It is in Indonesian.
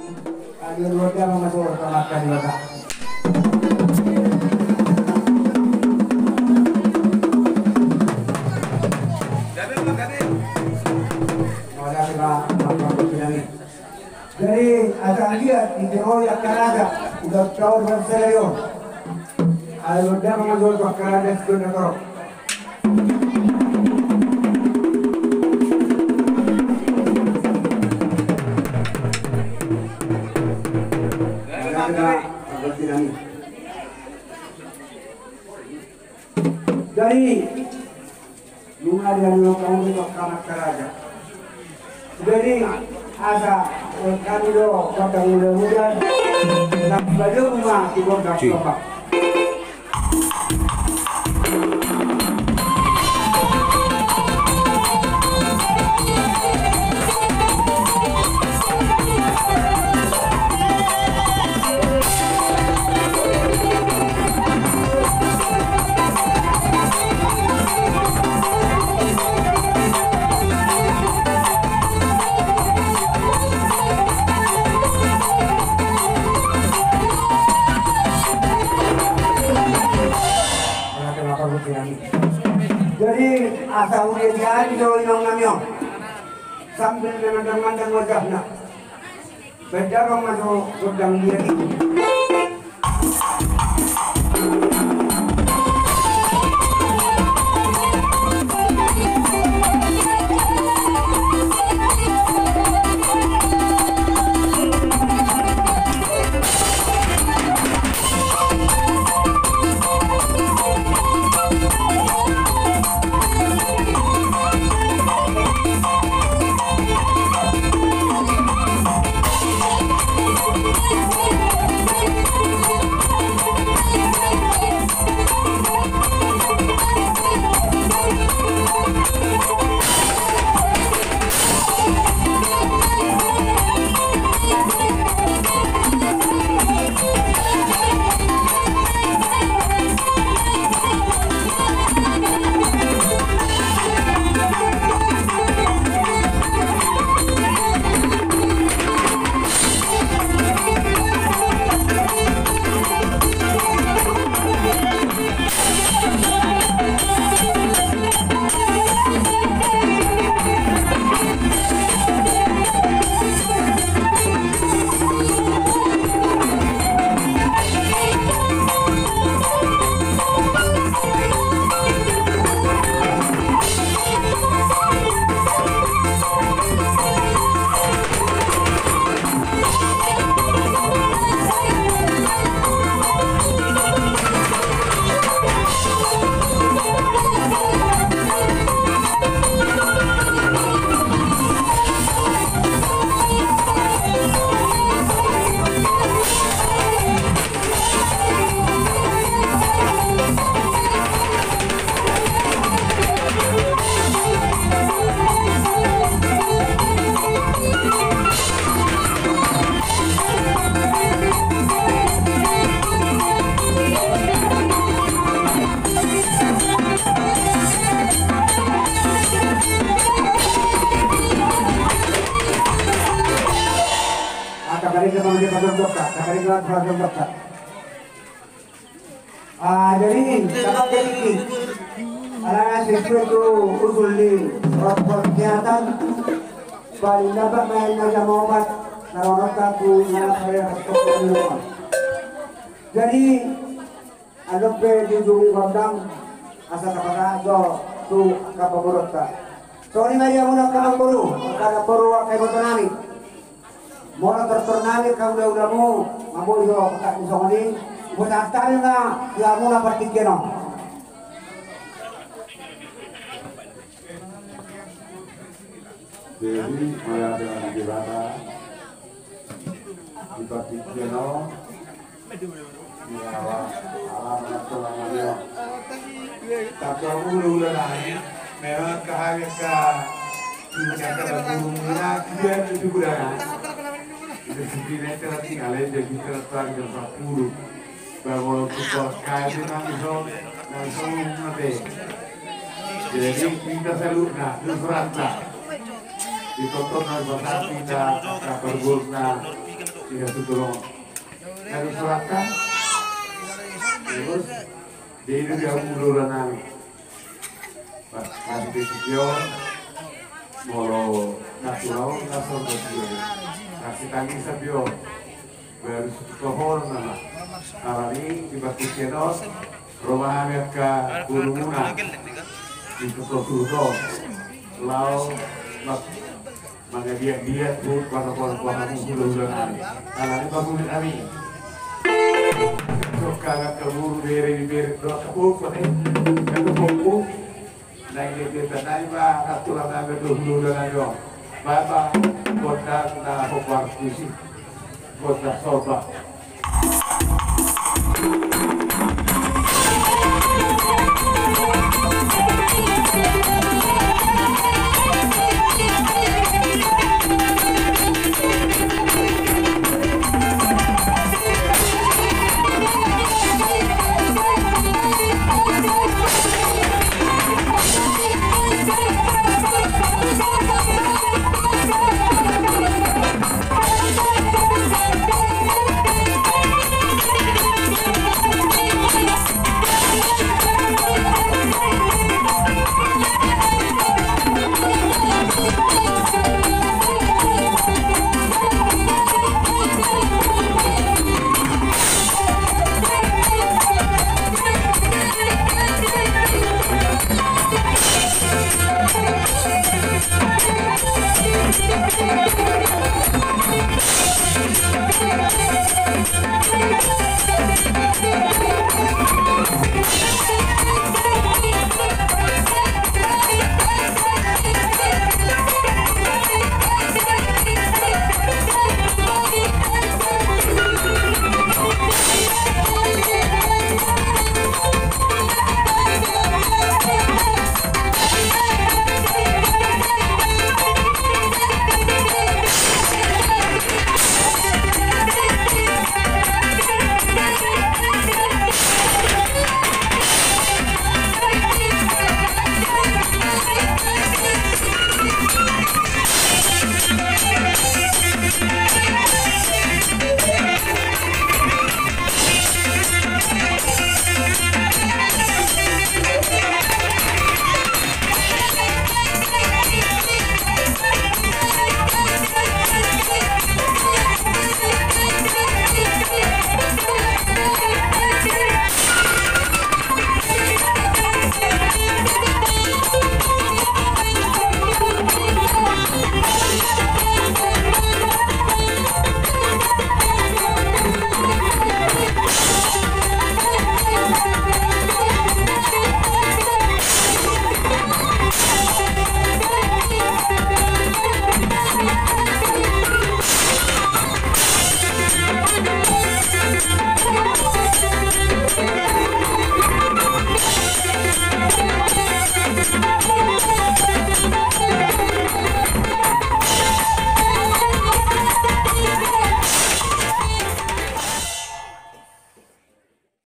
Ayo roda masuk ke makan juga. Jadi akan lihat di Johor akan ada udah tahun berselayur. Ayo roda masuk ke kerana sekolah korok. Dari bunga dan kamu itu kamat keraja. Jadi ada kami do kota muda-muda nak baju bunga di kota Kota. Jadi asal udah jadi do imam sambil memandang-mandang wajahnya. Beda orang masuk sedang dia itu. Jadi dapat jadi anak siswa itu usul di kesehatan paling dapat main macam obat kalau aku nak saya ketemu. Jadi ada di juri gondang asal kepada tu kapaborot ka. Sorry Maria muna kamang buru kada buru kay botonami. Mora terternami kau udah mu mampu yo tak bisa ngani. Buat tahu nggak? Ya mula pertikeno. Jadi mulai dengan dibata di pertikeno. Ya alam namanya. Tapi aku udah lain. Memang kahaya kita bergurungnya dia itu budaya. Itu sebenarnya kita tinggal aja kita terang jam 10. Bahwa kita kaji langsung nanti. Jadi kita selalu suratnya ditutup dengan kita bergurna Sehingga tutulong harus serahkan terus di itu dia muluran nami Pak Kasih Besitio molo natural nasol betul kasih tanggi sabio baru kohor nama karani di batu kenot rumah mereka kurunguna di tuto lau maka dia pun para hulu-hulu nami karani bangunin kami kagak keburu beri doa keburu kata buku naik di tanah ba aturan naga dulu dengan yo baba kota na hokar kusi kota soba